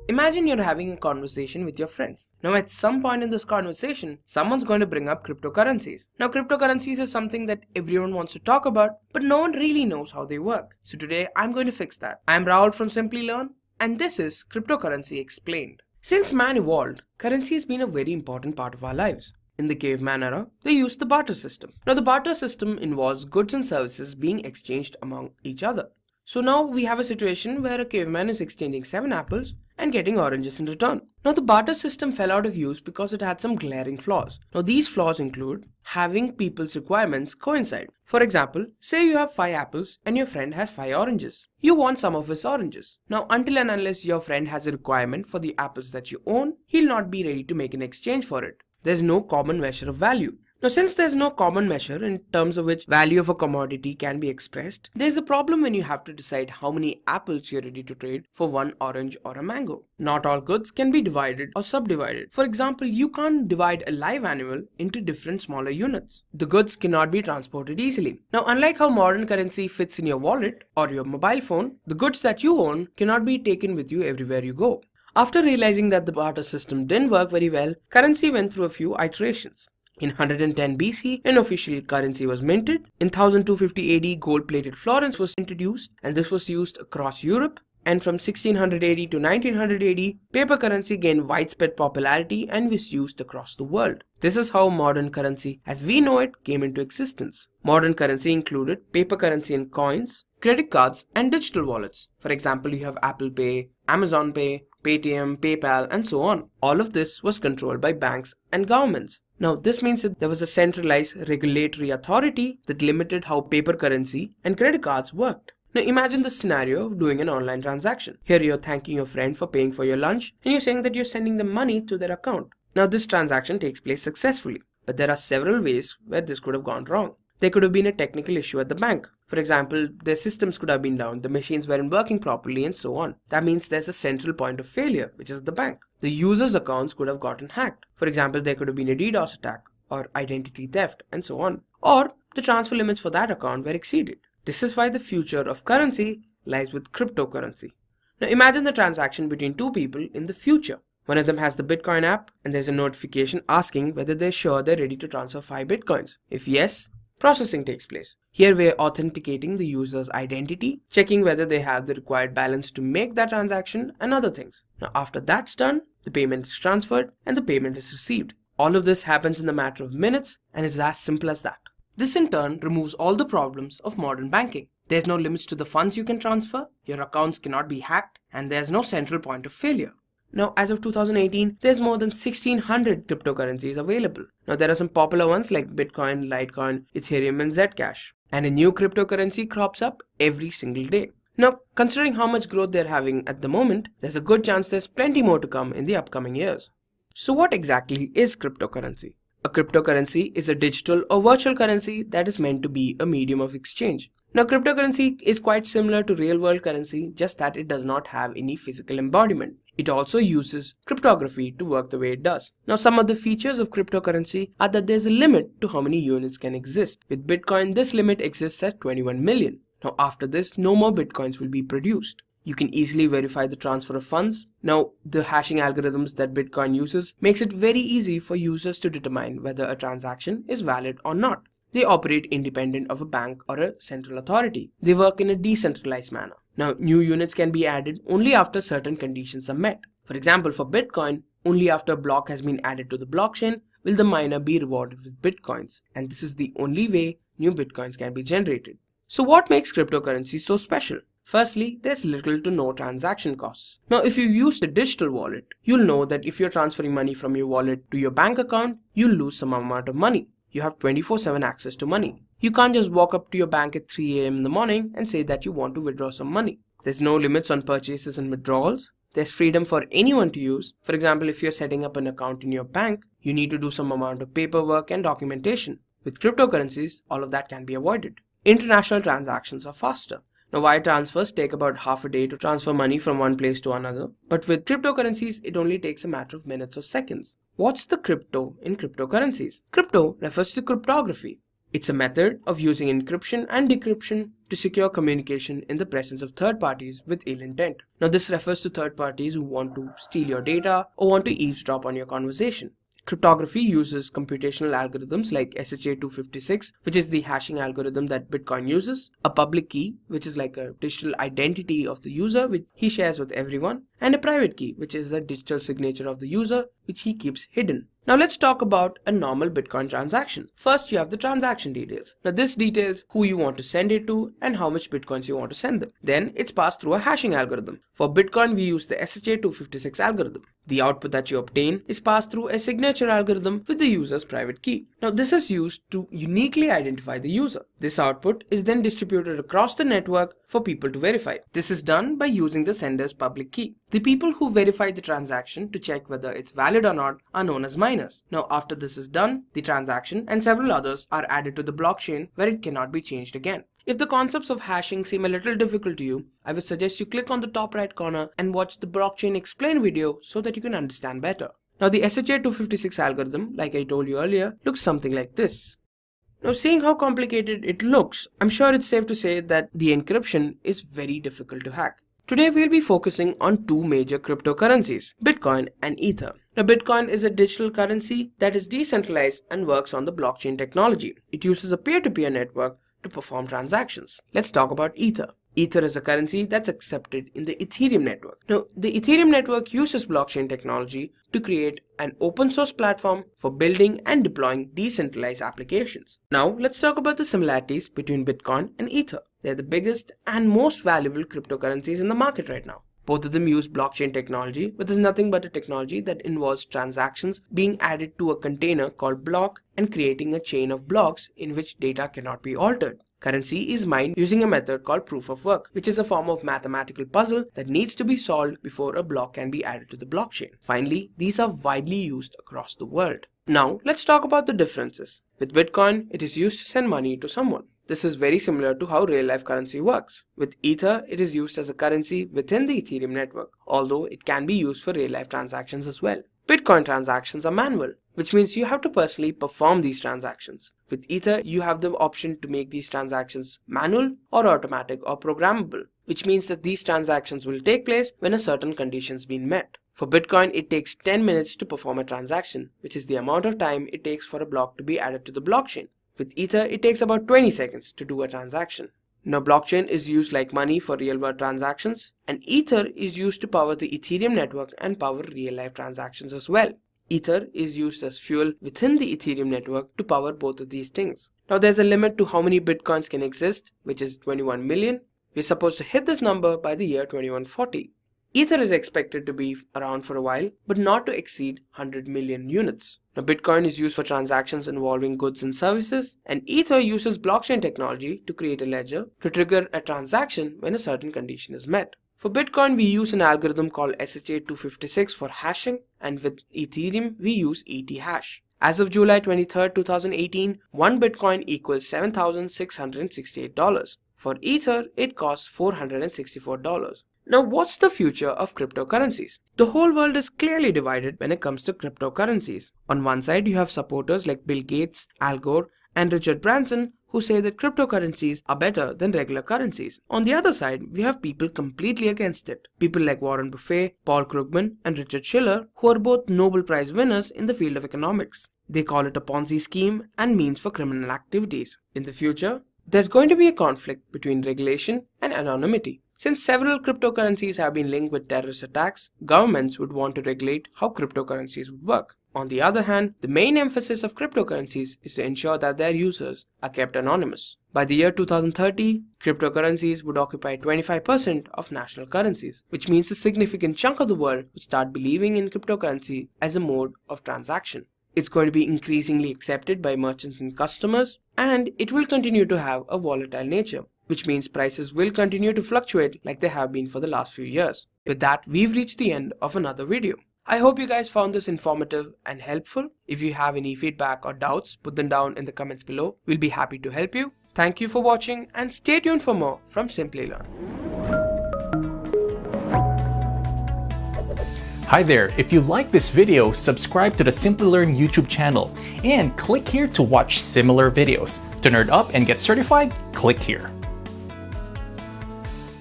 Imagine you're having a conversation with your friends. Now, at some point in this conversation, someone's going to bring up cryptocurrencies. Now, cryptocurrencies is something that everyone wants to talk about, but no one really knows how they work. So today, I'm going to fix that. I'm Rahul from Simply Learn, and this is Cryptocurrency Explained. Since man evolved, currency has been a very important part of our lives. In the caveman era, they used the barter system. Now, the barter system involves goods and services being exchanged among each other. So now we have a situation where a caveman is exchanging 7 apples and getting oranges in return. Now the barter system fell out of use because it had some glaring flaws. Now these flaws include having people's requirements coincide. For example, say you have 5 apples and your friend has 5 oranges. You want some of his oranges. Now until and unless your friend has a requirement for the apples that you own, he'll not be ready to make an exchange for it. There's no common measure of value. Now, since there's no common measure in terms of which value of a commodity can be expressed, there's a problem when you have to decide how many apples you're ready to trade for one orange or a mango. Not all goods can be divided or subdivided. For example, you can't divide a live animal into different smaller units. The goods cannot be transported easily. Now, unlike how modern currency fits in your wallet or your mobile phone, the goods that you own cannot be taken with you everywhere you go. After realizing that the barter system didn't work very well, currency went through a few iterations. In 110 BC, an official currency was minted. In 1250 AD, gold-plated florins was introduced, and this was used across Europe. And from 1600 AD to 1900 AD, paper currency gained widespread popularity and was used across the world. This is how modern currency, as we know it, came into existence. Modern currency included paper currency and coins, credit cards, and digital wallets. For example, you have Apple Pay, Amazon Pay, Paytm, PayPal, and so on. All of this was controlled by banks and governments. Now, this means that there was a centralized regulatory authority that limited how paper currency and credit cards worked. Now, imagine the scenario of doing an online transaction. Here you're thanking your friend for paying for your lunch, and you're saying that you're sending them money to their account. Now, this transaction takes place successfully, but there are several ways where this could have gone wrong. There could have been a technical issue at the bank. For example, their systems could have been down, the machines weren't working properly, and so on. That means there's a central point of failure, which is the bank. The users' accounts could have gotten hacked. For example, there could have been a DDoS attack, or identity theft, and so on. Or the transfer limits for that account were exceeded. This is why the future of currency lies with cryptocurrency. Now imagine the transaction between two people in the future. One of them has the Bitcoin app, and there's a notification asking whether they're sure they're ready to transfer 5 Bitcoins. If yes, processing takes place. Here we're authenticating the user's identity, checking whether they have the required balance to make that transaction, and other things. Now after that's done, the payment is transferred and the payment is received. All of this happens in a matter of minutes and is as simple as that. This in turn removes all the problems of modern banking. There's no limits to the funds you can transfer, your accounts cannot be hacked, and there's no central point of failure. Now, as of 2018, there's more than 1600 cryptocurrencies available. Now, there are some popular ones like Bitcoin, Litecoin, Ethereum, and Zcash. And a new cryptocurrency crops up every single day. Now, considering how much growth they're having at the moment, there's a good chance there's plenty more to come in the upcoming years. So what exactly is cryptocurrency? A cryptocurrency is a digital or virtual currency that is meant to be a medium of exchange. Now, cryptocurrency is quite similar to real-world currency, just that it does not have any physical embodiment. It also uses cryptography to work the way it does. Now, some of the features of cryptocurrency are that there's a limit to how many units can exist. With Bitcoin, this limit exists at 21 million. Now, after this, no more Bitcoins will be produced. You can easily verify the transfer of funds. Now, the hashing algorithms that Bitcoin uses makes it very easy for users to determine whether a transaction is valid or not. They operate independent of a bank or a central authority. They work in a decentralized manner. Now, new units can be added only after certain conditions are met. For example, for Bitcoin, only after a block has been added to the blockchain will the miner be rewarded with Bitcoins. And this is the only way new Bitcoins can be generated. So what makes cryptocurrency so special? Firstly, there's little to no transaction costs. Now, if you use the digital wallet, you'll know that if you're transferring money from your wallet to your bank account, you'll lose some amount of money. You have 24/7 access to money. You can't just walk up to your bank at 3 a.m. in the morning and say that you want to withdraw some money. There's no limits on purchases and withdrawals. There's freedom for anyone to use. For example, if you're setting up an account in your bank, you need to do some amount of paperwork and documentation. With cryptocurrencies, all of that can be avoided. International transactions are faster. Now, wire transfers take about half a day to transfer money from one place to another, but with cryptocurrencies, it only takes a matter of minutes or seconds. What's the crypto in cryptocurrencies? Crypto refers to cryptography. It's a method of using encryption and decryption to secure communication in the presence of third parties with ill intent. Now, this refers to third parties who want to steal your data or want to eavesdrop on your conversation. Cryptography uses computational algorithms like SHA-256, which is the hashing algorithm that Bitcoin uses, a public key, which is like a digital identity of the user which he shares with everyone, and a private key, which is the digital signature of the user which he keeps hidden. Now let's talk about a normal Bitcoin transaction. First, you have the transaction details. Now this details who you want to send it to and how much Bitcoins you want to send them. Then it's passed through a hashing algorithm. For Bitcoin, we use the SHA-256 algorithm. The output that you obtain is passed through a signature algorithm with the user's private key. Now this is used to uniquely identify the user. This output is then distributed across the network for people to verify. This is done by using the sender's public key. The people who verify the transaction to check whether it's valid or not are known as miners. Now after this is done, the transaction and several others are added to the blockchain where it cannot be changed again. If the concepts of hashing seem a little difficult to you, I would suggest you click on the top right corner and watch the blockchain explain video so that you can understand better. Now the SHA-256 algorithm, like I told you earlier, looks something like this. Now seeing how complicated it looks, I'm sure it's safe to say that the encryption is very difficult to hack. Today we'll be focusing on two major cryptocurrencies, Bitcoin and Ether. Now Bitcoin is a digital currency that is decentralized and works on the blockchain technology. It uses a peer-to-peer network to perform transactions. Let's talk about Ether. Ether is a currency that's accepted in the Ethereum network. Now, the Ethereum network uses blockchain technology to create an open source platform for building and deploying decentralized applications. Now, let's talk about the similarities between Bitcoin and Ether. They're the biggest and most valuable cryptocurrencies in the market right now. Both of them use blockchain technology, but is nothing but a technology that involves transactions being added to a container called block and creating a chain of blocks in which data cannot be altered. Currency is mined using a method called proof of work, which is a form of mathematical puzzle that needs to be solved before a block can be added to the blockchain. Finally, these are widely used across the world. Now, let's talk about the differences. With Bitcoin, it is used to send money to someone. This is very similar to how real-life currency works. With Ether, it is used as a currency within the Ethereum network, although it can be used for real-life transactions as well. Bitcoin transactions are manual, which means you have to personally perform these transactions. With Ether, you have the option to make these transactions manual or automatic or programmable, which means that these transactions will take place when a certain condition has been met. For Bitcoin, it takes 10 minutes to perform a transaction, which is the amount of time it takes for a block to be added to the blockchain. With Ether, it takes about 20 seconds to do a transaction. Now, blockchain is used like money for real-world transactions, and Ether is used to power the Ethereum network and power real-life transactions as well. Ether is used as fuel within the Ethereum network to power both of these things. Now, there's a limit to how many Bitcoins can exist, which is 21 million. We're supposed to hit this number by the year 2140. Ether is expected to be around for a while, but not to exceed 100 million units. Now, Bitcoin is used for transactions involving goods and services, and Ether uses blockchain technology to create a ledger to trigger a transaction when a certain condition is met. For Bitcoin, we use an algorithm called SHA-256 for hashing, and with Ethereum, we use ETH. As of July 23, 2018, one Bitcoin equals $7,668. For Ether, it costs $464. Now, what's the future of cryptocurrencies? The whole world is clearly divided when it comes to cryptocurrencies. On one side, you have supporters like Bill Gates, Al Gore, and Richard Branson who say that cryptocurrencies are better than regular currencies. On the other side, we have people completely against it. People like Warren Buffett, Paul Krugman, and Richard Shiller, who are both Nobel Prize winners in the field of economics. They call it a Ponzi scheme and means for criminal activities. In the future, there's going to be a conflict between regulation and anonymity. Since several cryptocurrencies have been linked with terrorist attacks, governments would want to regulate how cryptocurrencies would work. On the other hand, the main emphasis of cryptocurrencies is to ensure that their users are kept anonymous. By the year 2030, cryptocurrencies would occupy 25% of national currencies, which means a significant chunk of the world would start believing in cryptocurrency as a mode of transaction. It's going to be increasingly accepted by merchants and customers, and it will continue to have a volatile nature, which means prices will continue to fluctuate like they have been for the last few years. With that, we've reached the end of another video. I hope you guys found this informative and helpful. If you have any feedback or doubts, put them down in the comments below. We'll be happy to help you. Thank you for watching and stay tuned for more from Simplilearn. Hi there, if you like this video, subscribe to the Simplilearn YouTube channel and click here to watch similar videos. To nerd up and get certified, click here.